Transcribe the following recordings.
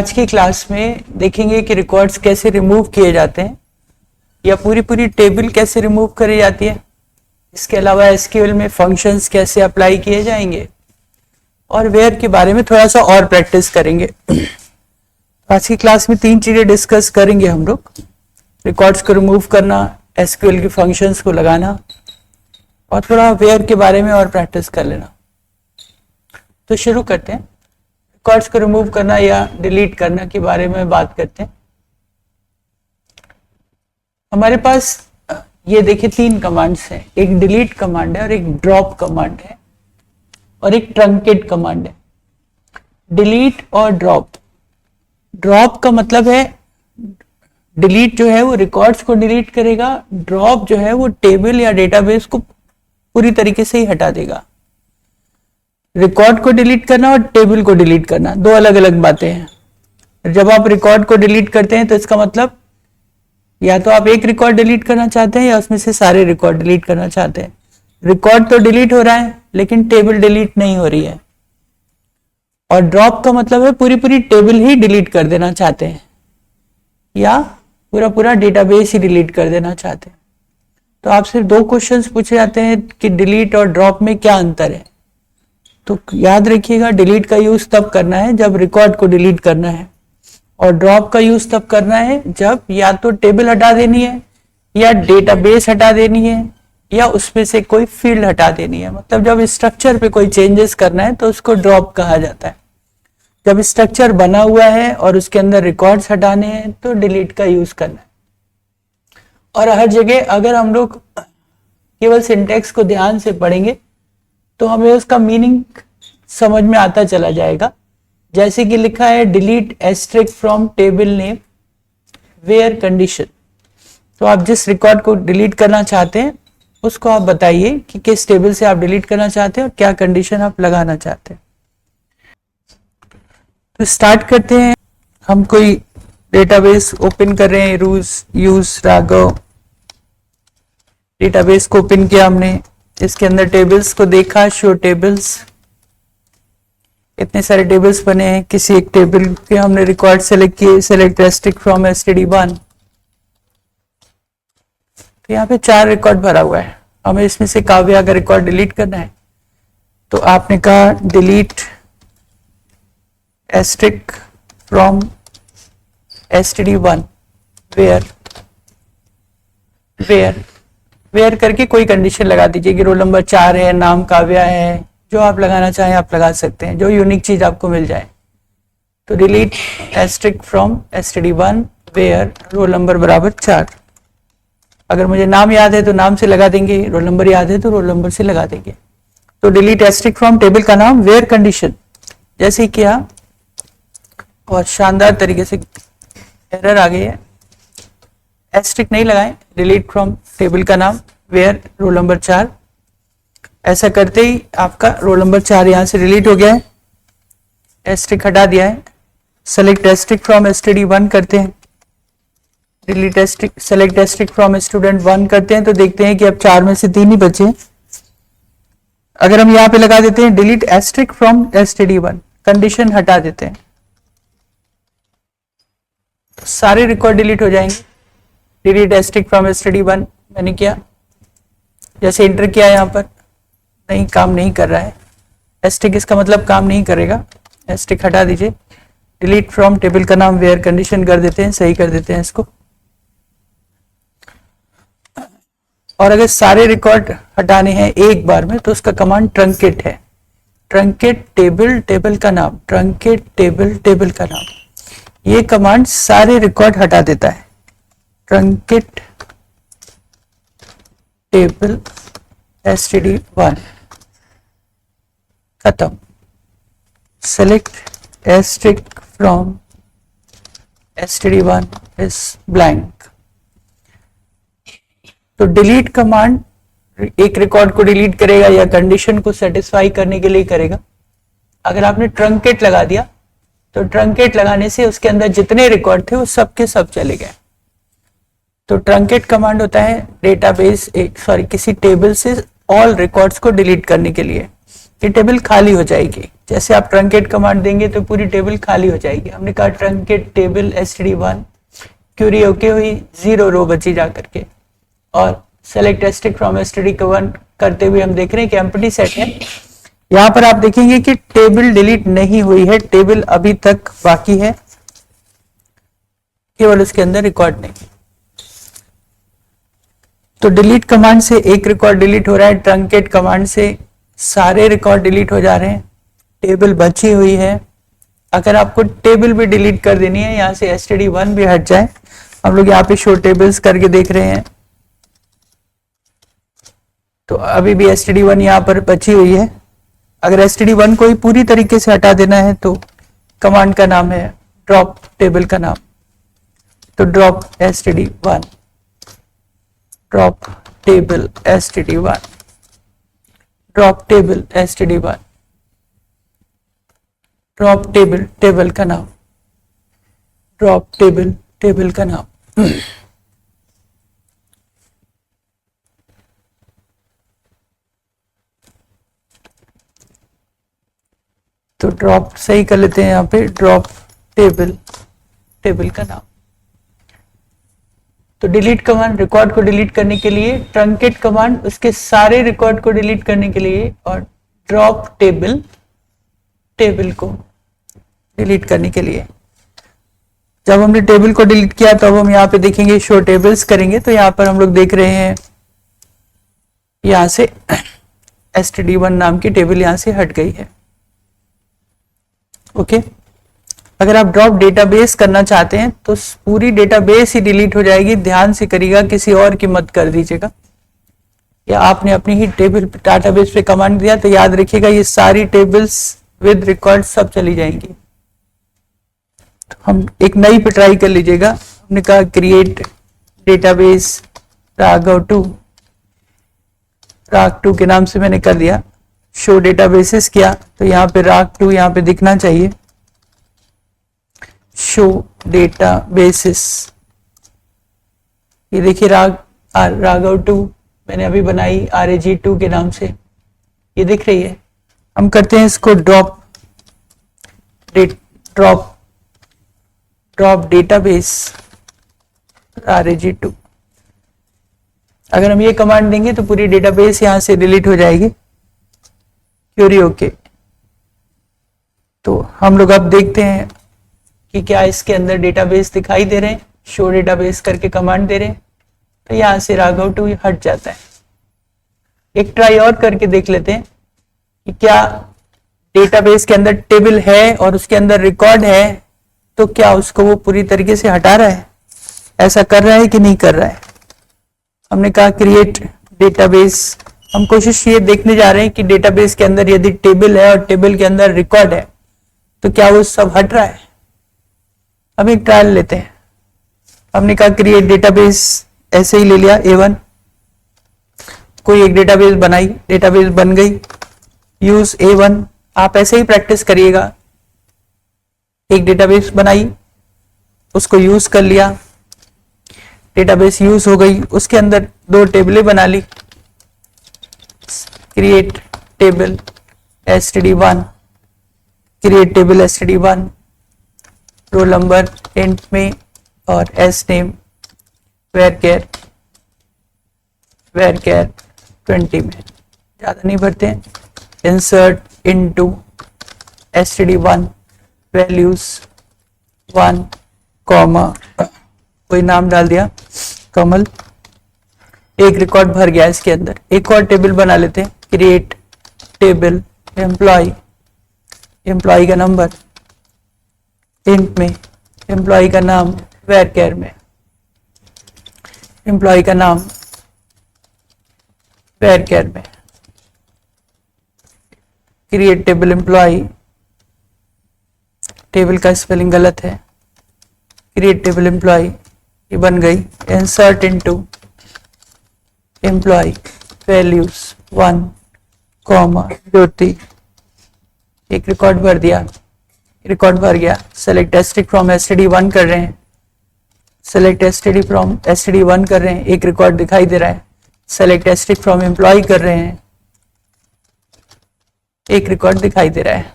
आज की क्लास में देखेंगे कि रिकॉर्ड्स कैसे रिमूव किए जाते हैं या पूरी टेबल कैसे रिमूव करी जाती है। इसके अलावा एसक्यूएल में फंक्शंस कैसे अप्लाई किए जाएंगे और वेयर के बारे में थोड़ा सा और प्रैक्टिस करेंगे। आज की क्लास में 3 चीजें डिस्कस करेंगे हम लोग। रिकॉर्ड्स को रिमूव करना, एसक्यूएल के फंक्शंस को लगाना और थोड़ा वेयर के बारे में और प्रैक्टिस कर लेना। तो शुरू करते हैं। रिकॉर्ड्स को रिमूव करना या डिलीट करना के बारे में बात करते हैं। हमारे पास ये देखिए 3 कमांड्स हैं, एक डिलीट कमांड है और एक ड्रॉप कमांड है और एक ट्रंकेट कमांड है। डिलीट और ड्रॉप। ड्रॉप का मतलब है डिलीट जो है वो रिकॉर्ड्स को डिलीट करेगा, ड्रॉप जो है वो टेबल या डेटाबेस को पूरी तरीके से ही हटा देगा। रिकॉर्ड को डिलीट करना और टेबल को डिलीट करना दो अलग अलग बातें हैं। जब आप रिकॉर्ड को डिलीट करते हैं तो इसका मतलब या तो आप एक रिकॉर्ड डिलीट करना चाहते हैं या उसमें से सारे रिकॉर्ड डिलीट करना चाहते हैं। रिकॉर्ड तो डिलीट हो रहा है लेकिन टेबल डिलीट नहीं हो रही है। और ड्रॉप का मतलब है पूरी टेबल ही डिलीट कर देना चाहते हैं या पूरा डेटाबेस ही डिलीट कर देना चाहते हैं। तो आपसे 2 क्वेश्चंस पूछे जाते हैं कि डिलीट और ड्रॉप में क्या अंतर है। तो याद रखिएगा, डिलीट का यूज तब करना है जब रिकॉर्ड को डिलीट करना है और ड्रॉप का यूज तब करना है जब या तो टेबल हटा देनी है या डेटाबेस हटा देनी है या उसमें से कोई फील्ड हटा देनी है। मतलब जब स्ट्रक्चर पे कोई चेंजेस करना है तो उसको ड्रॉप कहा जाता है। जब स्ट्रक्चर बना हुआ है और उसके अंदर रिकॉर्ड्स हटाने हैं तो डिलीट का यूज करना है। और हर जगह अगर हम लोग केवल सिंटैक्स को ध्यान से पढ़ेंगे तो हमें उसका मीनिंग समझ में आता चला जाएगा। जैसे कि लिखा है delete asterisk from table name where condition. तो आप जिस रिकॉर्ड को डिलीट करना चाहते हैं उसको आप बताइए कि किस टेबल से आप डिलीट करना चाहते हैं और क्या कंडीशन आप लगाना चाहते हैं। तो स्टार्ट करते हैं। हम कोई डेटाबेस ओपन कर रहे हैं। यूज राघव डेटाबेस को ओपन किया हमने। इसके अंदर टेबल्स को देखा, शो टेबल्स। इतने सारे टेबल्स बने हैं। किसी एक टेबल के हमने रिकॉर्ड सेलेक्ट किए, सेलेक्ट एस्ट्रिक फ्रॉम std1। तो यहाँ पे 4 रिकॉर्ड भरा हुआ है। हमें इसमें से काव्या का रिकॉर्ड डिलीट करना है तो आपने कहा delete asterisk from std1 where करके कोई कंडीशन लगा दीजिए कि रोल नंबर 4 है, नाम काव्या है, जो आप लगाना चाहें आप लगा सकते हैं, जो यूनिक चीज आपको मिल जाए। तो delete asterisk from std1 where roll number बराबर 4। अगर मुझे नाम याद है तो नाम से लगा देंगे, रोल नंबर याद है तो रोल नंबर से लगा देंगे। तो डिलीट एस्ट्रिक फ्रॉम टेबल का नाम वेयर कंडीशन जैसे किया और शानदार तरीके से एरर आ गई है। एस्ट्रिक नहीं लगाएं, डिलीट फ्रॉम टेबल का नाम वेयर रोल नंबर 4। ऐसा करते ही आपका रोल नंबर 4 यहां से डिलीट हो गया है। एस्ट्रिक हटा दिया है। सेलेक्ट एस्ट्रिक फ्रॉम std1 करते हैं। Delete asterisk, select asterisk from student 1 करते हैं तो देखते हैं कि अब 4 में से 3 ही बचे हैं। अगर हम यहाँ पे लगा देते हैं delete asterisk from std1, condition हटा देते हैं, तो सारे रिकॉर्ड डिलीट हो जाएंगे। डिलीट एस्ट्रिक फ्रॉम std1 मैंने किया, जैसे इंटर किया यहाँ पर नहीं, काम नहीं कर रहा है। एस्ट्रिक इसका मतलब काम नहीं करेगा। एस्ट्रिक हटा दीजिए। डिलीट फ्रॉम टेबल का नाम वेयर कंडीशन कर देते हैं, सही कर देते हैं इसको। और अगर सारे रिकॉर्ड हटाने हैं एक बार में तो उसका कमांड ट्रंकेट है। ट्रंकेट टेबल का नाम, ट्रंकेट टेबल का नाम, ये कमांड सारे रिकॉर्ड हटा देता है। ट्रंकेट टेबल std1 खत्म। Select asterisk from std1 is blank. तो डिलीट कमांड एक रिकॉर्ड को डिलीट करेगा या कंडीशन को सेटिस्फाई करने के लिए करेगा। अगर आपने ट्रंकेट लगा दिया तो ट्रंकेट लगाने से उसके अंदर जितने रिकॉर्ड थे वो सब के सब चले गए। तो ट्रंकेट कमांड होता है डेटाबेस किसी टेबल से ऑल रिकॉर्ड्स को डिलीट करने के लिए। ये टेबल खाली हो जाएगी। जैसे आप ट्रंकेट कमांड देंगे तो पूरी टेबल खाली हो जाएगी। हमने कहा truncate table std1, Curie okay हुई, 0 रो बची जा करके, और सेलेक्ट एस्ट्रिक फ्रॉम std1 करते हुए हम देख रहे हैं कि एम्प्टी सेट है। यहां पर आप देखेंगे कि टेबल डिलीट नहीं हुई है, टेबल अभी तक बाकी है, केवल उसके अंदर रिकॉर्ड नहीं। तो डिलीट कमांड से एक रिकॉर्ड डिलीट हो रहा है, ट्रंकेट कमांड से सारे रिकॉर्ड डिलीट हो जा रहे हैं, टेबल बची हुई है। अगर आपको टेबल भी डिलीट कर देनी है, यहां से std1 भी हट जाए, हम लोग यहाँ पे शो टेबल्स करके देख रहे हैं, तो अभी भी std1 यहाँ पर बची हुई है। अगर std1 को ही पूरी तरीके से हटा देना है तो कमांड का नाम है ड्रॉप टेबल का नाम, तो drop std1, drop table std1, drop table std1, drop table table का नाम, ड्रॉप टेबल टेबल का नाम। तो ड्रॉप सही कर लेते हैं, यहाँ पे ड्रॉप टेबल टेबल का नाम। तो डिलीट कमांड रिकॉर्ड को डिलीट करने के लिए, ट्रंकेट कमांड उसके सारे रिकॉर्ड को डिलीट करने के लिए, और ड्रॉप टेबल टेबल को डिलीट करने के लिए। जब हमने टेबल को डिलीट किया तो अब हम यहाँ पे देखेंगे शो टेबल्स करेंगे, तो यहाँ पर हम लोग देख रहे हैं यहाँ से std1 नाम की टेबल यहाँ से हट गई है। ओके, अगर आप ड्रॉप डेटाबेस करना चाहते हैं तो पूरी डेटाबेस ही डिलीट हो जाएगी, ध्यान से करिएगा, किसी और की मत कर दीजिएगा। या आपने अपनी ही टेबल डेटाबेस पे कमांड दिया तो याद रखिएगा ये सारी टेबल्स विद रिकॉर्ड सब चली जाएंगी। तो हम एक नई पे ट्राई कर लीजिएगा। हमने कहा क्रिएट डेटाबेस राघव2, राघ2 के नाम से मैंने कर दिया, शो डेटाबेसेस किया तो यहाँ पे राघ2 यहाँ पे दिखना चाहिए, शो डेटाबेसेस। ये देखिए राघव2 मैंने अभी बनाई RAG2 के नाम से, ये दिख रही है। हम करते हैं इसको ड्रॉप डेटाबेस RAG2। अगर हम ये कमांड देंगे तो पूरी डेटाबेस यहां से डिलीट हो जाएगी, क्यूरी ओके। तो हम लोग अब देखते हैं कि क्या इसके अंदर डेटाबेस दिखाई दे रहे हैं, शो डेटाबेस करके कमांड दे रहे हैं, तो यहां से राघव2 हट जाता है। एक ट्राई और करके देख लेते हैं कि क्या डेटाबेस के अंदर टेबल है और उसके अंदर रिकॉर्ड है, तो क्या उसको वो पूरी तरीके से हटा रहा है, ऐसा कर रहा है कि नहीं कर रहा है। हमने कहा क्रिएट डेटाबेस, हम कोशिश ये देखने जा रहे हैं कि डेटाबेस के अंदर यदि टेबल है और टेबल के अंदर रिकॉर्ड है तो क्या वो सब हट रहा है। अब एक ट्रायल लेते हैं। हमने कहा क्रिएट डेटाबेस, ऐसे ही ले लिया A1, कोई एक डेटाबेस बनाई, डेटाबेस बन गई, यूज A1। आप ऐसे ही प्रैक्टिस करिएगा, एक डेटाबेस बनाई, उसको यूज कर लिया, डेटाबेस यूज हो गई, उसके अंदर 2 टेबलें बना ली, create table std1, create table std1, roll number int में और एस नेम वेरकेयर 20 में, ज्यादा नहीं भरते हैं। इंसर्ट इनटू std1 वैल्यूज 1, कोई नाम डाल दिया कमल, एक रिकॉर्ड भर गया इसके अंदर। एक और टेबल बना लेते हैं, क्रिएट टेबल एम्प्लॉय का नंबर इंट में, एम्प्लॉय का नाम वेरकेयर में, एम्प्लॉय का नाम वेरकेयर में, क्रिएट टेबल एम्प्लॉय, टेबल का स्पेलिंग गलत है, क्रिएट टेबल एम्प्लॉय, ये बन गई। इंसर्ट इनटू एम्प्लॉय वैल्यूज 1, ज्योति, एक रिकॉर्ड भर दिया, रिकॉर्ड भर गया। सेलेक्ट एस्ट्रिक फ्रॉम std1 कर रहे हैं, सेलेक्ट एस्ट्रिक फ्रॉम std1 कर रहे हैं, एक रिकॉर्ड दिखाई दे रहा है। सेलेक्ट एस्ट्रिक फ्रॉम एम्प्लॉय कर रहे हैं, एक रिकॉर्ड दिखाई दे रहा है।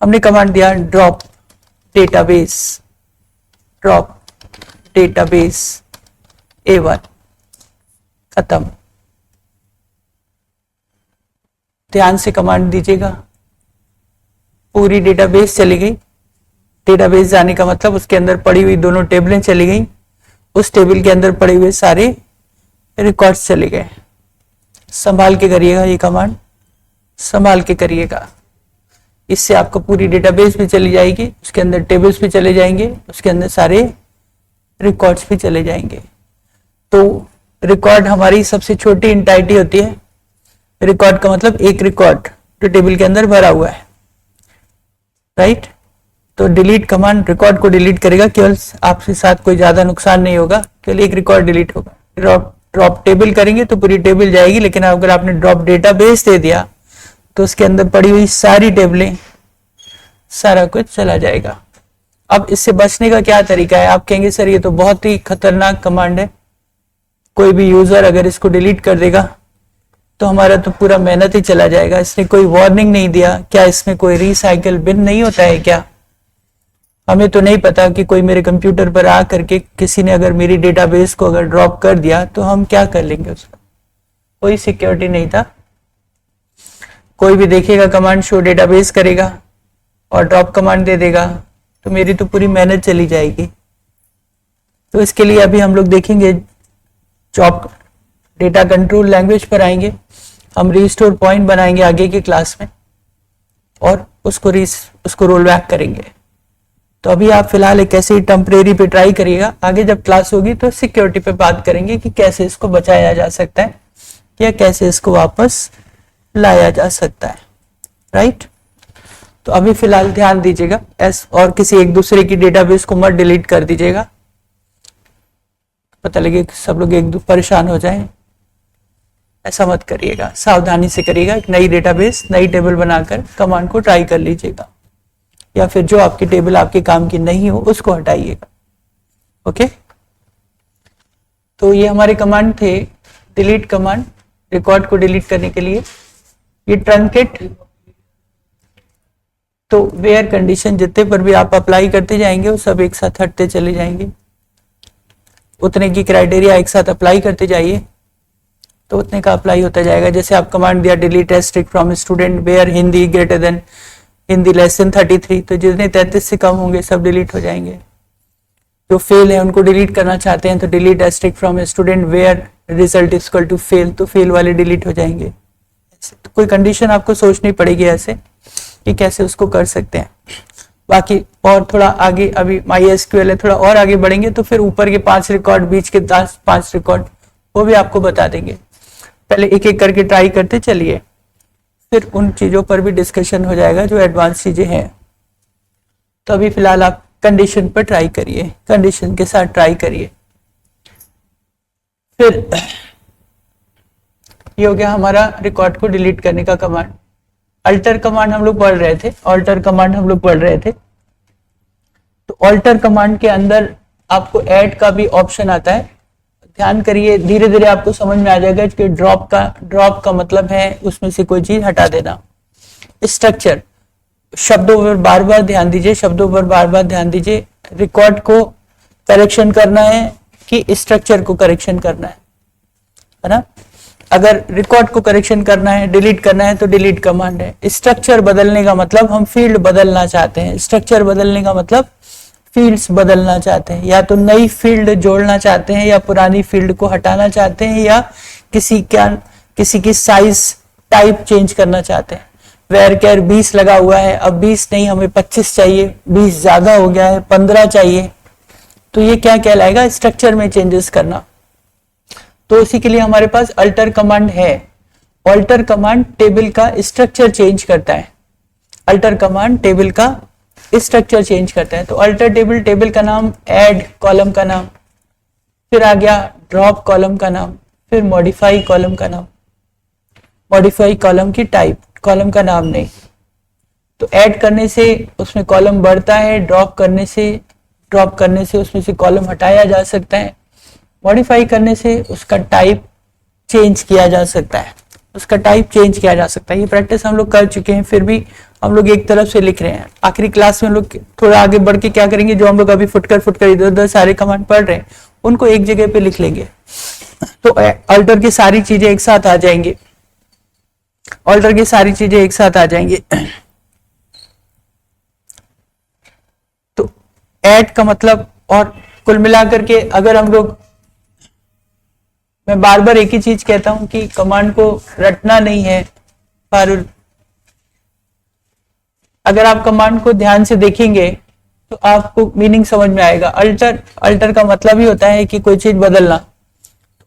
हमने कमांड दिया drop database, drop database A1, खत्म। ध्यान से कमांड दीजिएगा। पूरी डेटाबेस चली गई। डेटाबेस जाने का मतलब उसके अंदर पड़ी हुई दोनों टेबलें चली गई, उस टेबल के अंदर पड़े हुए सारे रिकॉर्ड्स चले गए। संभाल के करिएगा ये कमांड, संभाल के करिएगा। इससे आपको पूरी डेटाबेस भी चली जाएगी, उसके अंदर टेबल्स भी चले जाएंगे, उसके अंदर सारे रिकॉर्ड्स भी चले जाएंगे। तो रिकॉर्ड हमारी सबसे छोटी इंटाइटी होती है। रिकॉर्ड का मतलब एक रिकॉर्ड जो टेबल के अंदर भरा हुआ है, राइट। तो डिलीट कमांड रिकॉर्ड को डिलीट करेगा, केवल आपके साथ कोई ज्यादा नुकसान नहीं होगा, केवल एक रिकॉर्ड डिलीट होगा। ड्रॉप टेबल करेंगे तो पूरी टेबल जाएगी, लेकिन अगर आपने ड्रॉप डेटाबेस दे दिया तो उसके अंदर पड़ी हुई सारी टेबलें, सारा कुछ चला जाएगा। अब इससे बचने का क्या तरीका है? आप कहेंगे सर ये तो बहुत ही खतरनाक कमांड है, कोई भी यूजर अगर इसको डिलीट कर देगा तो हमारा तो पूरा मेहनत ही चला जाएगा। इसने कोई वार्निंग नहीं दिया, क्या इसमें कोई रिसाइकल बिन नहीं होता है क्या? हमें तो नहीं पता कि कोई मेरे कंप्यूटर पर आ करके किसी ने अगर मेरी डेटाबेस को अगर ड्रॉप कर दिया तो हम क्या कर लेंगे उसका? कोई सिक्योरिटी नहीं था। कोई भी देखेगा कमांड शो डेटाबेस करेगा और ड्रॉप कमांड दे देगा तो मेरी तो पूरी मेहनत चली जाएगी। तो इसके लिए अभी हम लोग देखेंगे, जॉब डेटा कंट्रोल लैंग्वेज पर आएंगे, हम रिस्टोर पॉइंट बनाएंगे आगे की क्लास में और उसको रोल बैक करेंगे। तो अभी आप फिलहाल एक ऐसे ही टेम्परेरी पे ट्राई करिएगा, आगे जब क्लास होगी तो सिक्योरिटी पे बात करेंगे कि कैसे इसको बचाया जा सकता है या कैसे इसको वापस लाया जा सकता है, राइट। तो अभी फिलहाल ध्यान दीजिएगा, और किसी एक दूसरे की डेटाबेस को मत डिलीट कर दीजिएगा, पता लगे कि सब लोग एक दूसरे परेशान हो जाएं, ऐसा मत करिएगा। सावधानी से करिएगा, एक नई डेटाबेस नई टेबल बनाकर कमांड को ट्राई कर लीजिएगा, या फिर जो आपकी टेबल आपके काम की नहीं हो उसको हटाइएगा। ओके, तो ये हमारे कमांड थे, डिलीट कमांड रिकॉर्ड को डिलीट करने के लिए। ये ट्रंकेट, तो वेयर कंडीशन जितने पर भी आप अप्लाई करते जाएंगे वो सब एक साथ हटते चले जाएंगे। उतने की क्राइटेरिया एक साथ अप्लाई करते जाइए तो उतने का अप्लाई होता जाएगा। जैसे आप कमांड दिया delete asterisk from student where Hindi greater than Hindi less than 33, तो जितने 33 से कम होंगे सब डिलीट हो जाएंगे। जो फेल है उनको डिलीट करना चाहते हैं तो delete asterisk from student where result is equal to fail, तो फेल वाले डिलीट हो जाएंगे। तो कोई कंडीशन आपको सोचनी पड़ेगी ऐसे कि कैसे उसको कर सकते हैं। बाकी और थोड़ा आगे, अभी MySQL है, थोड़ा और आगे बढ़ेंगे तो फिर ऊपर के 5 रिकॉर्ड, बीच के 5 रिकॉर्ड, वो भी आपको बता देंगे। पहले एक एक करके ट्राई करते चलिए, फिर उन चीजों पर भी डिस्कशन हो जाएगा जो एडवांस चीजें हैं। तो अभी फिलहाल आप कंडीशन पर ट्राई करिए, कंडीशन के साथ ट्राई करिए। फिर ये हो गया हमारा रिकॉर्ड को डिलीट करने का कमांड। अल्टर कमांड हम लोग पढ़ रहे थे, ऑल्टर कमांड हम लोग पढ़ रहे थे। तो ऑल्टर कमांड के अंदर आपको ऐड का भी ऑप्शन आता है। ध्यान करिए, धीरे धीरे आपको समझ में आ जाएगा कि ड्रॉप का मतलब है उसमें से कोई चीज हटा देना। स्ट्रक्चर, शब्दों पर बार बार ध्यान दीजिए, शब्दों पर बार बार ध्यान दीजिए। रिकॉर्ड को करेक्शन करना है कि स्ट्रक्चर को करेक्शन करना है ना? अगर रिकॉर्ड को करेक्शन करना है, डिलीट करना है तो डिलीट कमांड है। स्ट्रक्चर बदलने का मतलब हम फील्ड बदलना चाहते हैं। स्ट्रक्चर बदलने का मतलब फील्ड्स बदलना चाहते हैं, या तो नई फील्ड जोड़ना चाहते हैं या पुरानी फील्ड को हटाना चाहते हैं, या किसी की साइज टाइप चेंज करना चाहते हैं। वेयर केयर 20 लगा हुआ है, अब 20 नहीं हमें 25 चाहिए, 20 ज्यादा हो गया है 15 चाहिए, तो ये क्या कहलाएगा? स्ट्रक्चर में चेंजेस करना। तो इसी के लिए हमारे पास अल्टर कमांड है। अल्टर कमांड टेबल का स्ट्रक्चर चेंज करता है। अल्टर कमांड टेबल का स्ट्रक्चर चेंज करता है। तो अल्टर टेबल, टेबल का नाम, ऐड कॉलम का नाम, फिर आ गया ड्रॉप कॉलम का नाम, फिर मॉडिफाई कॉलम का नाम। मॉडिफाई कॉलम की टाइप, कॉलम का नाम नहीं। तो ऐड करने से उसमें कॉलम बढ़ता है, ड्रॉप करने से उसमें से कॉलम हटाया जा सकता है, मॉडिफाई करने से उसका टाइप चेंज किया जा सकता है, उसका टाइप चेंज किया जा सकता है। ये प्रैक्टिस हम लोग कर चुके हैं, फिर भी हम लोग एक तरफ से लिख रहे हैं। आखिरी क्लास में हम लोग थोड़ा आगे बढ़ के क्या करेंगे, जो हम लोग अभी फुटकर इधर उधर सारे कमांड पढ़ रहे हैं उनको एक जगह पे लिख लेंगे, तो अल्टर की सारी चीजें एक साथ आ जाएंगी, अल्टर की सारी चीजें एक साथ आ जाएंगी। तो ऐड का मतलब, और कुल मिलाकर के अगर हम लोग, मैं बार बार एक ही चीज कहता हूं कि कमांड को रटना नहीं है, पर अगर आप कमांड को ध्यान से देखेंगे तो आपको मीनिंग समझ में आएगा। अल्टर का मतलब ही होता है कि कोई चीज बदलना।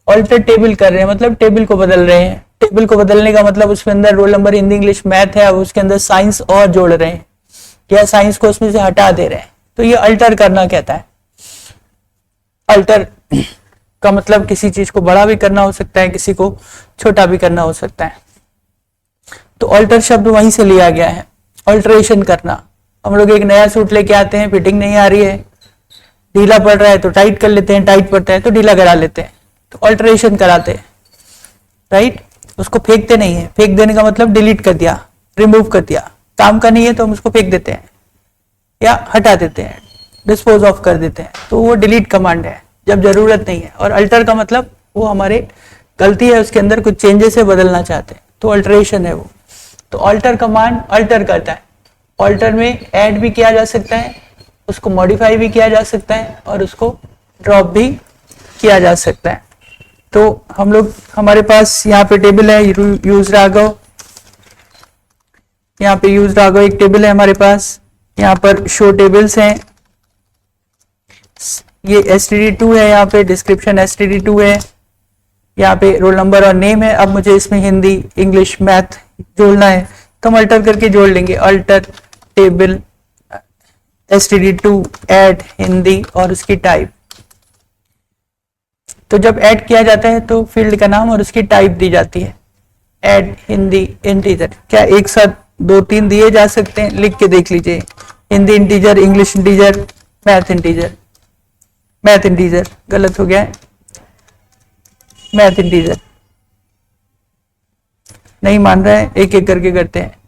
अल्टर टेबल कर रहे हैं मतलब टेबल को बदल रहे हैं। टेबल को बदलने का मतलब उसके अंदर roll number, Hindi, English, math है, अब उसके अंदर साइंस और जोड़ रहे हैं या साइंस को उसमें से हटा दे रहे हैं, तो ये अल्टर करना कहता है। अल्टर का मतलब किसी चीज को बड़ा भी करना हो सकता है, किसी को छोटा भी करना हो सकता है। तो अल्टर शब्द वहीं से लिया गया है, अल्टरेशन करना। हम लोग एक नया सूट लेके आते हैं, फिटिंग नहीं आ रही है, ढीला पड़ रहा है तो टाइट कर लेते हैं, टाइट पड़ता है तो ढीला करा लेते हैं, तो अल्टरेशन कराते हैं, राइट। उसको फेंकते नहीं है, फेंक देने का मतलब डिलीट कर दिया, रिमूव कर दिया, काम का नहीं है तो हम उसको फेंक देते हैं या हटा देते हैं, डिस्पोज ऑफ कर देते हैं, तो वो डिलीट कमांड है जब जरूरत नहीं है। और अल्टर का मतलब वो हमारे गलती है, उसके अंदर कुछ चेंजेस है, बदलना चाहते हैं, तो अल्टरेशन है वो। तो अल्टर कमांड अल्टर करता है। अल्टर में ऐड भी किया जा सकता है, उसको मॉडिफाई भी किया जा सकता है और उसको ड्रॉप भी किया जा सकता है। तो हम लोग, हमारे पास यहाँ पे टेबल है यूज राघव, यहाँ पे यूज राघव एक टेबल है हमारे पास, यहाँ पर शो टेबल्स हैं, ये std2 है, यहाँ पे डिस्क्रिप्शन std2 है, यहाँ पे रोल नंबर और नेम है। अब मुझे इसमें हिंदी, इंग्लिश, मैथ जोड़ना है तो हम अल्टर करके जोड़ लेंगे, alter table std2 add Hindi और उसकी टाइप। तो जब ऐड किया जाता है तो फील्ड का नाम और उसकी टाइप दी जाती है। ऐड हिंदी इंटीजर, क्या एक साथ 2-3 दिए जा सकते हैं? लिख के देख लीजिए, Hindi integer, English integer, math integer. Math integer गलत हो गया है, मैथ इंटीजर नहीं मान रहा है, एक एक करके करते हैं।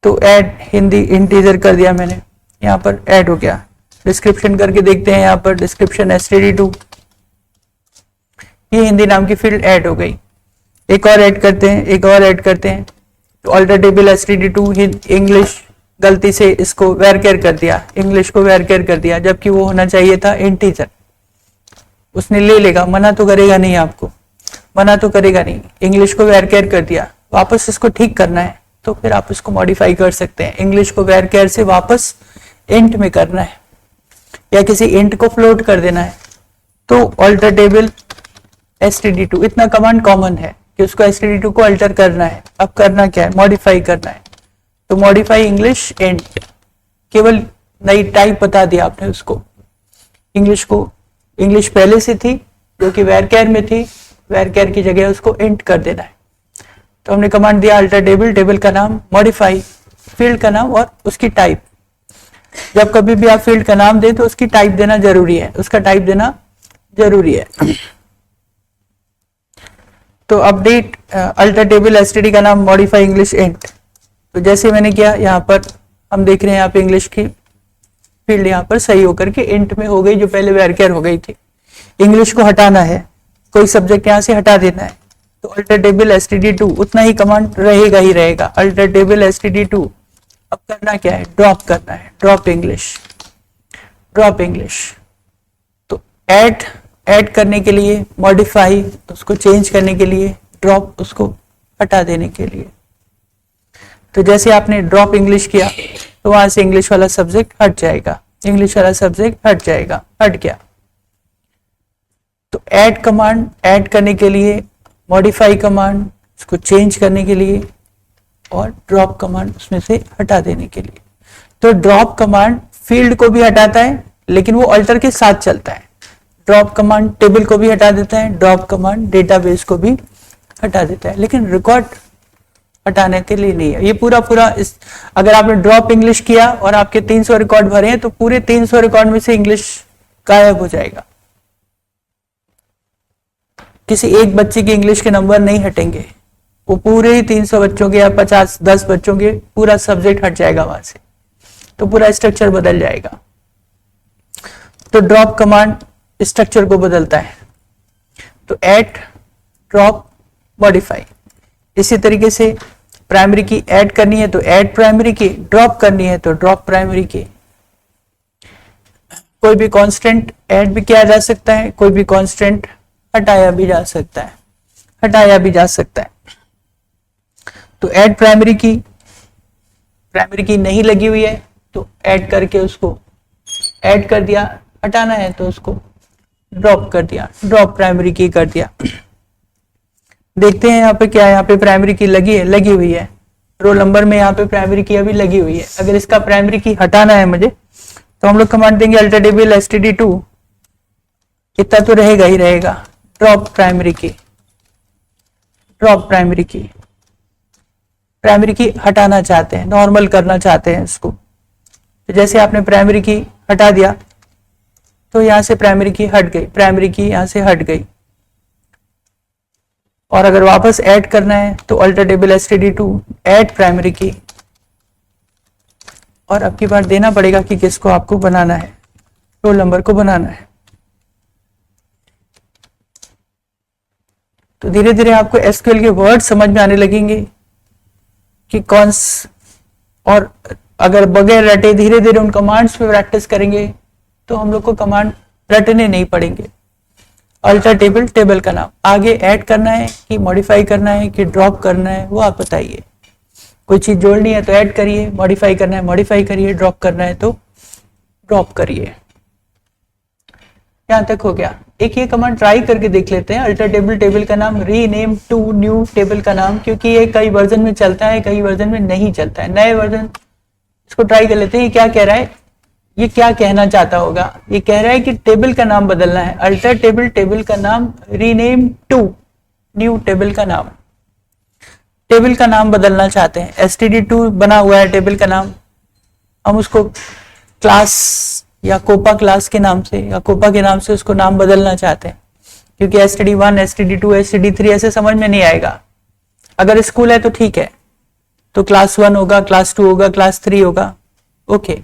तो ऐड हिंदी इंटीजर कर दिया मैंने, यहाँ पर ऐड हो गया। डिस्क्रिप्शन करके देखते हैं, यहाँ पर डिस्क्रिप्शन std2, ये हिंदी नाम की फील्ड ऐड हो गई। एक और ऐड करते हैं, एक और ऐड करते हैं, तो अल्टर टेबल std2 इंग्लिश, गलती से इसको वेरकेयर कर दिया, इंग्लिश को वेरकेयर कर दिया, जबकि वो होना चाहिए था इंटीजर। उसने ले लेगा, मना तो करेगा नहीं, आपको मना तो करेगा नहीं। इंग्लिश को वेरकेयर कर दिया, वापस इसको ठीक करना है तो फिर आप इसको मॉडिफाई कर सकते हैं। इंग्लिश को वेरकेयर से वापस इंट में करना है या किसी इंट को फ्लोट कर देना है, तो अल्टर टेबल std2, इतना कमांड कॉमन है कि उसको std2 को अल्टर करना है। अब करना क्या है, मॉडिफाई करना है। तो मॉडिफाई इंग्लिश इंट, केवल नई टाइप बता दिया आपने उसको। इंग्लिश को, इंग्लिश पहले से थी जो कि वेरकेयर में थी, वेरकेयर की जगह उसको इंट कर देना है। तो हमने कमांड दिया अल्टर टेबल, टेबल का नाम, मॉडिफाई, फील्ड का नाम और उसकी टाइप। जब कभी भी आप फील्ड का नाम दें तो उसकी टाइप देना जरूरी है, उसका टाइप देना जरूरी है। तो अपडेट अल्टर टेबल std का नाम, मॉडिफाई इंग्लिश इंट। तो जैसे मैंने किया, यहाँ पर हम देख रहे हैं यहाँ पे इंग्लिश की फील्ड यहाँ पर सही होकर के इंट में हो गई, जो पहले वेरकेयर हो गई थी। इंग्लिश को हटाना है, कोई सब्जेक्ट यहाँ से हटा देना है, तो अल्टर टेबल std2, उतना ही कमांड रहेगा ही रहेगा, अल्टर टेबल std2। अब करना क्या है, ड्रॉप करना है, ड्रॉप इंग्लिश, ड्रॉप इंग्लिश। तो ऐड करने के लिए, मॉडिफाई उसको चेंज करने के लिए, ड्रॉप उसको हटा देने के लिए। तो जैसे आपने ड्रॉप इंग्लिश किया तो वहां से इंग्लिश वाला सब्जेक्ट हट जाएगा, इंग्लिश वाला सब्जेक्ट हट जाएगा, हट गया। तो ऐड कमांड ऐड करने के लिए, मॉडिफाई कमांड उसको चेंज करने के लिए, और ड्रॉप कमांड उसमें से हटा देने के लिए। तो ड्रॉप कमांड फील्ड को भी हटाता है लेकिन वो अल्टर के साथ चलता है। ड्रॉप कमांड टेबल को भी हटा देता है, ड्रॉप कमांड डेटाबेस को भी हटा देता है, लेकिन रिकॉर्ड हटाने के लिए नहीं है। ये पूरा इस, अगर आपने ड्रॉप इंग्लिश किया और आपके 300 रिकॉर्ड भरे हैं तो पूरे 300 रिकॉर्ड में से इंग्लिश गायब हो जाएगा। किसी एक बच्चे के इंग्लिश के नंबर नहीं हटेंगे, वो पूरे 300 बच्चों के या 50-10 बच्चों के पूरा सब्जेक्ट हट जाएगा वहां से, तो पूरा स्ट्रक्चर बदल जाएगा। तो ड्रॉप कमांड स्ट्रक्चर को बदलता है। तो ऐड, ड्रॉप, मॉडिफाई। इसी तरीके से प्राइमरी की ऐड करनी है तो ऐड प्राइमरी की, ड्रॉप करनी है तो ड्रॉप प्राइमरी की। कोई भी कांस्टेंट ऐड भी किया जा सकता है, कोई भी कांस्टेंट हटाया भी जा सकता है, हटाया भी जा सकता है। तो ऐड प्राइमरी की नहीं लगी हुई है तो ऐड करके उसको ऐड कर दिया, हटाना है तो उसको ड्रॉप कर दिया, ड्रॉप प्राइमरी की कर दिया। देखते हैं यहाँ पे क्या है, यहाँ पे प्राइमरी की लगी हुई है, रोल नंबर में यहाँ पे प्राइमरी की अभी लगी हुई है। अगर इसका प्राइमरी की हटाना है मुझे तो हम लोग कमांड देंगे अल्टरटेबल std2, इतना तो रहेगा ही रहेगा, ड्रॉप प्राइमरी की, ड्रॉप प्राइमरी की। प्राइमरी की हटाना चाहते हैं, नॉर्मल करना चाहते हैं इसको, तो जैसे आपने प्राइमरी की हटा दिया तो यहां से प्राइमरी की हट गई, प्राइमरी की यहां से हट गई। और अगर वापस ऐड करना है तो अल्टरटेबल std2 ऐड प्राइमरी की, और अब की बार देना पड़ेगा कि किसको आपको बनाना है, रोल नंबर को बनाना है। तो धीरे धीरे आपको एसक्यूएल के वर्ड समझ में आने लगेंगे कि कौन, और अगर बगैर रटे धीरे धीरे उन कमांड्स पे प्रैक्टिस करेंगे तो हम लोग को कमांड रटने नहीं पड़ेंगे। अल्टर टेबल, टेबल का नाम, आगे ऐड करना है कि मॉडिफाई करना है कि ड्रॉप करना है वो आप बताइए। कोई चीज जोड़नी है तो ऐड करिए, मॉडिफाई करना है मॉडिफाई करिए, ड्रॉप करना है तो ड्रॉप करिए। यहां तक हो गया। एक ये कमांड ट्राई करके देख लेते हैं, अल्टर टेबल, टेबल का नाम, रीनेम टू न्यू टेबल का नाम, क्योंकि ये कई वर्जन में चलता है, कई वर्जन में नहीं चलता है। नए वर्जन इसको ट्राई कर लेते हैं। ये क्या कह रहा है, ये क्या कहना चाहता होगा, ये कह रहा है कि टेबल का नाम बदलना है, अल्टर टेबल, टेबल का नाम, रीनेम टू न्यू टेबल का नाम, टेबल का नाम बदलना चाहते हैं। std2 बना हुआ है टेबल का नाम, हम उसको क्लास या कोपा क्लास के नाम से या कोपा के नाम से उसको नाम बदलना चाहते हैं, क्योंकि std1, std2, std3 ऐसे समझ में नहीं आएगा। अगर स्कूल है तो ठीक है, तो क्लास 1 होगा, क्लास 2 होगा, क्लास 3 होगा, ओके।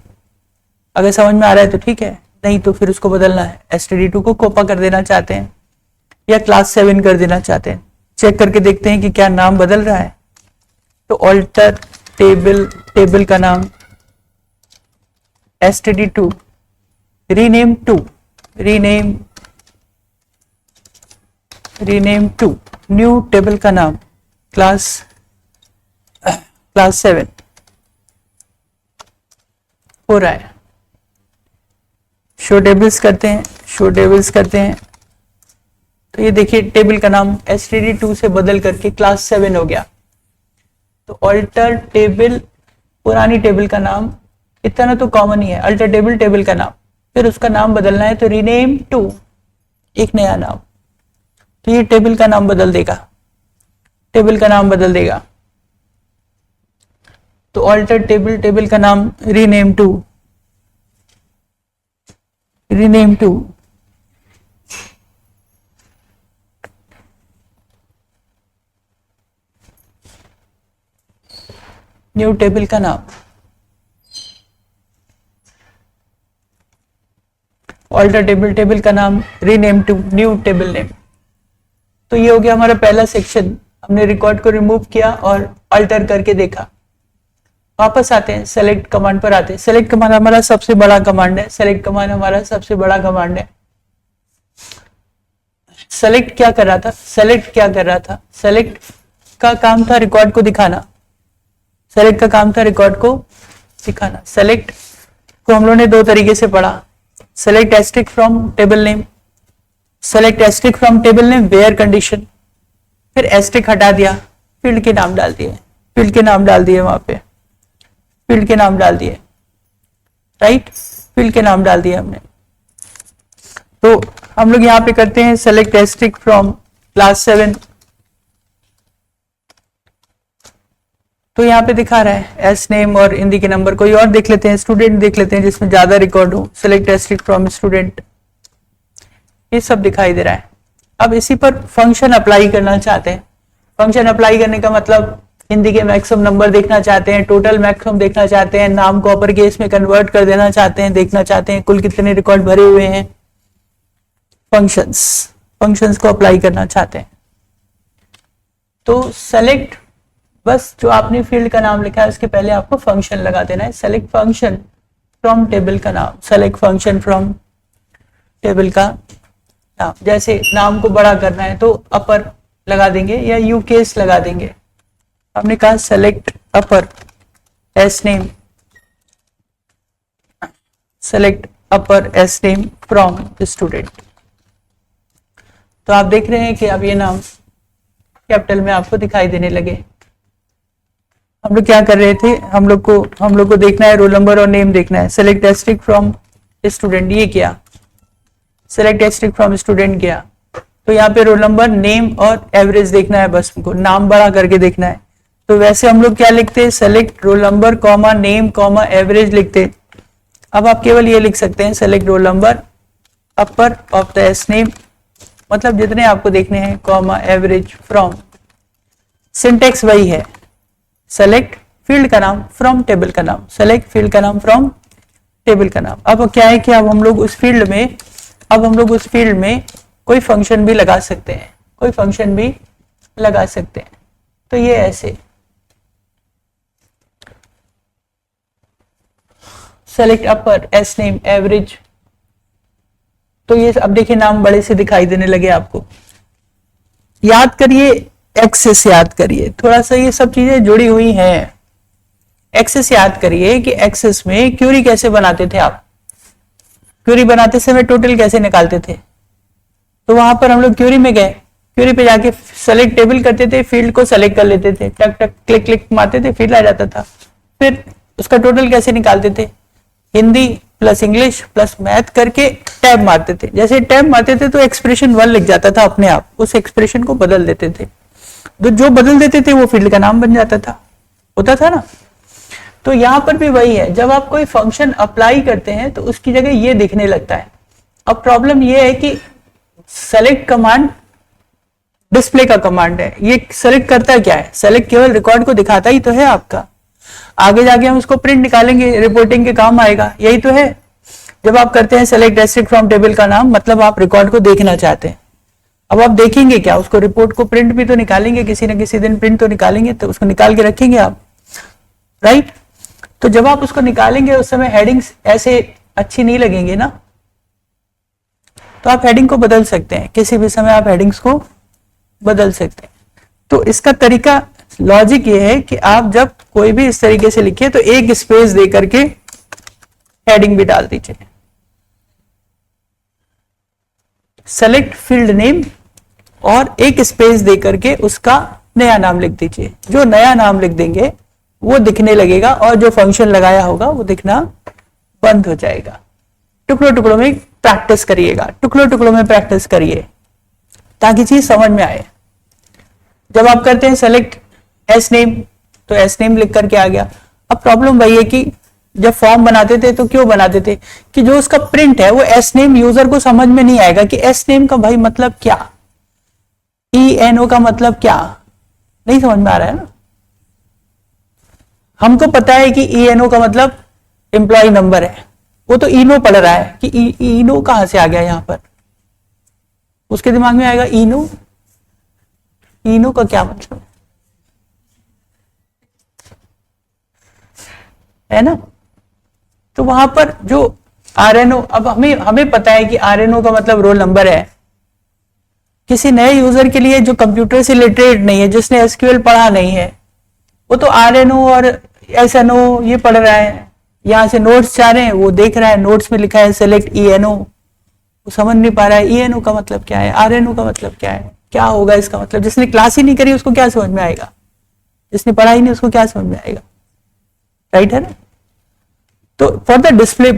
अगर समझ में आ रहा है तो ठीक है, नहीं तो फिर उसको बदलना है। std2 को कोपा कर देना चाहते हैं या क्लास 7 कर देना चाहते हैं। चेक करके देखते हैं कि क्या नाम बदल रहा है। तो ऑल्टर टेबल, टेबल का नाम, std2, rename to, rename to new table का नाम, क्लास 7 हो रहा है। शो टेबल्स करते हैं, शो टेबल्स करते हैं, तो ये देखिए टेबल का नाम std2 से बदल करके क्लास 7 हो गया। तो अल्टर टेबल, पुरानी टेबल का नाम, इतना तो कॉमन ही है, अल्टर टेबल, टेबल का नाम, फिर उसका नाम बदलना है तो रीनेम टू, एक नया नाम, तो ये टेबल का नाम बदल देगा, टेबल का नाम बदल देगा। तो अल्टर टेबल, टेबल का नाम, rename to, rename to, new table का नाम, ऑल्टर टेबल, टेबल का नाम, rename to new table name. तो ये हो गया हमारा पहला सेक्शन। हमने रिकॉर्ड को रिमूव किया और अल्टर करके देखा। वापस आते हैं, सेलेक्ट कमांड पर आते हैं। सेलेक्ट कमांड हमारा सबसे बड़ा कमांड है, सेलेक्ट कमांड हमारा सबसे बड़ा कमांड है। सेलेक्ट क्या कर रहा था, सेलेक्ट क्या कर रहा था, सेलेक्ट का काम था रिकॉर्ड को दिखाना, सेलेक्ट का काम था रिकॉर्ड को दिखाना। सेलेक्ट को हम लोगों ने दो तरीके से पढ़ा, select asterisk from table name, select asterisk from table name where condition, फिर एस्ट्रिक हटा दिया, फील्ड के नाम डाल दिए, फील्ड के नाम डाल दिए, वहां पे फील्ड के नाम डाल दिए, राइट, फील्ड के नाम डाल दिए हमने। तो हम लोग यहाँ पे करते हैं सेलेक्ट एस्ट्रिक फ्रॉम क्लास 7, तो यहाँ पे दिखा रहा है एस नेम और हिंदी के नंबर। कोई और देख लेते हैं, स्टूडेंट देख लेते हैं जिसमें ज्यादा रिकॉर्ड हो। सेलेक्ट एस्ट्रिक फ्रॉम स्टूडेंट, ये सब दिखाई दे रहा है। अब इसी पर फंक्शन अप्लाई करना चाहते हैं। फंक्शन अप्लाई करने का मतलब हिंदी के मैक्सिमम नंबर देखना चाहते हैं, टोटल मैक्सिमम देखना चाहते हैं, नाम को अपर केस में कन्वर्ट कर देना चाहते हैं, देखना चाहते हैं कुल कितने रिकॉर्ड भरे हुए हैं। फंक्शंस को अप्लाई करना चाहते हैं। तो सेलेक्ट, बस जो आपने फील्ड का नाम लिखा है उसके पहले आपको फंक्शन लगा देना है। सेलेक्ट फंक्शन फ्रॉम टेबल का नाम, सेलेक्ट फंक्शन फ्रॉम टेबल का नाम। जैसे नाम को बड़ा करना है तो अपर लगा देंगे या यू केस लगा देंगे। हमने कहा select upper S name, select upper S name from student. तो आप देख रहे हैं कि अब ये नाम कैपिटल में आपको दिखाई देने लगे। हम लोग क्या कर रहे थे, हम लोग को देखना है रोल नंबर और नेम देखना है। सेलेक्ट एस्ट्रिक फ्रॉम स्टूडेंट, ये किया, सेलेक्ट एस्ट्रिक फ्रॉम स्टूडेंट किया। तो यहाँ पे रोल नंबर, नेम और एवरेज देखना है, बस हमको नाम बड़ा करके देखना है। तो वैसे हम लोग क्या लिखते, select roll number comma name comma average लिखते। अब आप केवल ये लिख सकते हैं select roll number upper of the S name, मतलब जितने आपको देखने हैं, कॉमा एवरेज फ्रॉम। सिंटेक्स वही है, सेलेक्ट फील्ड का नाम फ्रॉम टेबल का नाम, सेलेक्ट फील्ड का नाम फ्रॉम टेबल का नाम। अब क्या है कि अब हम लोग उस फील्ड में कोई फंक्शन भी लगा सकते हैं, कोई फंक्शन भी लगा सकते हैं। तो ये ऐसे सेलेक्ट अपर एस नेम एवरेज। तो ये अब देखिए नाम बड़े से दिखाई देने लगे आपको। याद करिए, एक्सेस याद करिए, थोड़ा सा ये सब चीजें जुड़ी हुई हैं। एक्सेस याद करिए कि एक्सेस में क्यूरी कैसे बनाते थे आप, क्यूरी बनाते समय टोटल कैसे निकालते थे। तो वहां पर हम लोग क्यूरी में गए, क्यूरी पे जाके सेलेक्ट टेबल करते थे, फील्ड को सेलेक्ट कर लेते थे, टक टक क्लिक क्लिक मारते थे, फील्ड आ जाता था। फिर उसका टोटल कैसे निकालते थे, Hindi plus English plus math करके टैब मारते थे। जैसे टैब मारते थे तो एक्सप्रेशन 1 लिख जाता था अपने आप, उस एक्सप्रेशन को बदल देते थे। तो जो बदल देते थे वो फील्ड का नाम बन जाता था, होता था ना। तो यहां पर भी वही है, जब आप कोई फंक्शन अप्लाई करते हैं तो उसकी जगह ये दिखने लगता है। अब प्रॉब्लम ये है कि सेलेक्ट कमांड डिस्प्ले का कमांड है, ये सेलेक्ट करता क्या है, सेलेक्ट केवल रिकॉर्ड को दिखाता ही तो है आपका, आगे जाके हम उसको प्रिंट निकालेंगे, रिपोर्टिंग के काम आएगा, यही तो है। जब आप करते हैं सेलेक्ट एस्ट्रिक फ्रॉम टेबल का नाम, मतलब आप रिकॉर्ड को देखना चाहते हैं। अब आप देखेंगे क्या, उसको रिपोर्ट को प्रिंट भी तो निकालेंगे, किसी न किसी दिन प्रिंट तो निकालेंगे, तो उसको निकाल के रखेंगे आप, राइट। तो जब आप उसको निकालेंगे उस समय हेडिंग्स ऐसे अच्छी नहीं लगेंगे ना, तो आप हेडिंग को बदल सकते हैं, किसी भी समय आप हेडिंग्स को बदल सकते हैं। तो इसका तरीका, लॉजिक ये है कि आप जब कोई भी इस तरीके से लिखिए तो एक स्पेस दे करके हेडिंग भी डाल दीजिए। सेलेक्ट फील्ड नेम और एक स्पेस दे करके उसका नया नाम लिख दीजिए। जो नया नाम लिख देंगे वो दिखने लगेगा और जो फंक्शन लगाया होगा वो दिखना बंद हो जाएगा। टुकड़ों टुकड़ों में प्रैक्टिस करिएगा, टुकड़ों टुकड़ों में प्रैक्टिस करिए ताकि चीज समझ में आए। जब आप करते हैं सेलेक्ट एस नेम, तो एस नेम लिख करके आ गया। अब प्रॉब्लम वही है कि जब फॉर्म बनाते थे तो क्यों बनाते थे कि जो उसका प्रिंट है वो एस नेम यूजर को समझ में नहीं आएगा कि एस नेम का भाई मतलब क्या, ENO का मतलब क्या, नहीं समझ में आ रहा है ना। हमको पता है कि ENO का मतलब एम्प्लॉय नंबर है, वो तो इनो पढ़ रहा है कि इनो कहां से आ गया यहां पर, उसके दिमाग में आएगा इनो, इनो का क्या मतलब है ना। तो वहां पर जो RNO, अब हमें पता है कि RNO का मतलब रोल नंबर है। किसी नए यूजर के लिए जो कंप्यूटर से लिटरेट नहीं है, जिसने SQL पढ़ा नहीं है, वो तो RNO और SNO ये पढ़ रहा है, यहां से नोट्स चाह रहे हैं, वो देख रहा है नोट्स में लिखा है सेलेक्ट ENO, वो समझ नहीं पा रहा है ENO का मतलब क्या है, RNO का मतलब क्या है, क्या होगा इसका मतलब। जिसने क्लास ही नहीं करी उसको क्या समझ में आएगा, जिसने पढ़ा ही नहीं उसको क्या समझ में आएगा, राइट है ना। तो फॉर द डिस्प्ले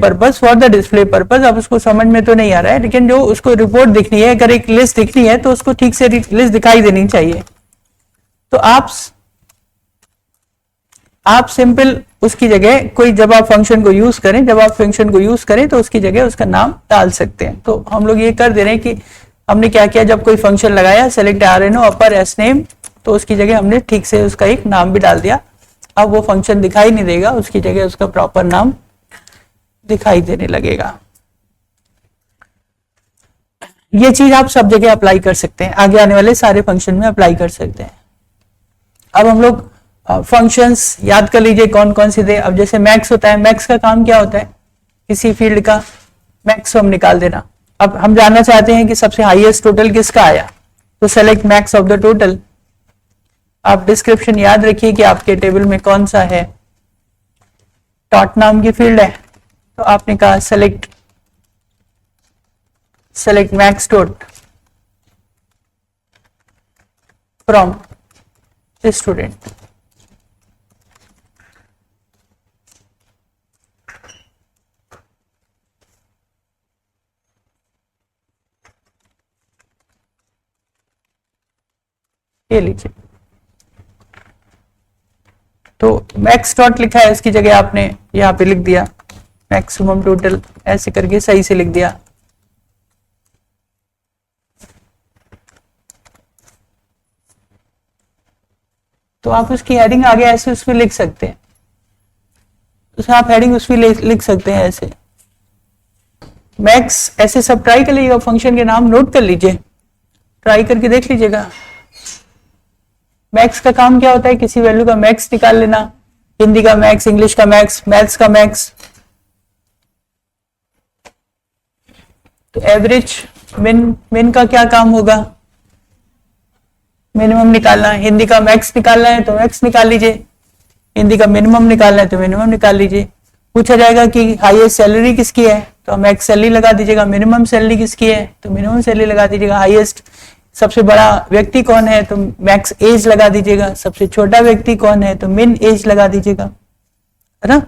पर्पस अब उसको समझ में तो नहीं आ रहा है, लेकिन जो उसको रिपोर्ट दिखनी है, अगर एक लिस्ट दिखनी है तो उसको ठीक से लिस्ट दिखाई देनी चाहिए। तो आप सिंपल उसकी जगह कोई, जब आप फंक्शन को यूज करें तो उसकी जगह उसका नाम डाल सकते हैं। तो हम लोग ये कर दे रहे हैं कि हमने क्या किया, जब कोई फंक्शन लगाया सेलेक्ट RNO अपर एस नेम, तो उसकी जगह हमने ठीक से उसका एक नाम भी डाल दिया। अब वो फंक्शन दिखाई नहीं देगा, उसकी जगह उसका प्रॉपर नाम दिखाई देने लगेगा। ये चीज आप सब जगह अप्लाई कर सकते हैं, आगे आने वाले सारे फंक्शन में अप्लाई कर सकते हैं। अब हम लोग फंक्शंस याद कर लीजिए कौन कौन से थे। अब जैसे मैक्स होता है, मैक्स का काम क्या होता है, किसी फील्ड का मैक्स हम निकाल देना। अब हम जानना चाहते हैं कि सबसे हाईएस्ट टोटल किसका आया, तो select max of the total. आप डिस्क्रिप्शन याद रखिए कि आपके टेबल में कौन सा है, टॉट नाम की फील्ड है, तो आपने कहा select max dot from student. ये लीजिए, तो मैक्स डॉट लिखा है, इसकी जगह आपने यहां पे लिख दिया मैक्सिमम टोटल, ऐसे करके सही से लिख दिया। तो आप उसकी हेडिंग आगे ऐसे उसमें लिख सकते हैं, उसमें आप हेडिंग उसमें लिख सकते हैं ऐसे मैक्स। ऐसे सब ट्राई कर लीजिएगा, फंक्शन के नाम नोट कर लीजिए, ट्राई करके देख लीजिएगा। मैक्स का काम क्या होता है, किसी वैल्यू का मैक्स निकाल लेना, हिंदी का मैक्स, इंग्लिश का मैक्स, मैथ्स का मैक्स। तो एवरेज मिन का क्या काम होगा, मिनिमम निकालना। हिंदी का मैक्स निकालना है तो मैक्स निकाल लीजिए, हिंदी का मिनिमम निकालना है तो मिनिमम निकाल लीजिए। पूछा जाएगा कि हाईएस्ट सैलरी किसकी है, तो मैक्स सैलरी लगा दीजिएगा। मिनिमम सैलरी किसकी है, तो मिनिमम सैलरी लगा दीजिएगा। हाईएस्ट सबसे बड़ा व्यक्ति कौन है, तो मैक्स एज लगा दीजिएगा। सबसे छोटा व्यक्ति कौन है, तो मिन एज लगा दीजिएगा, है ना।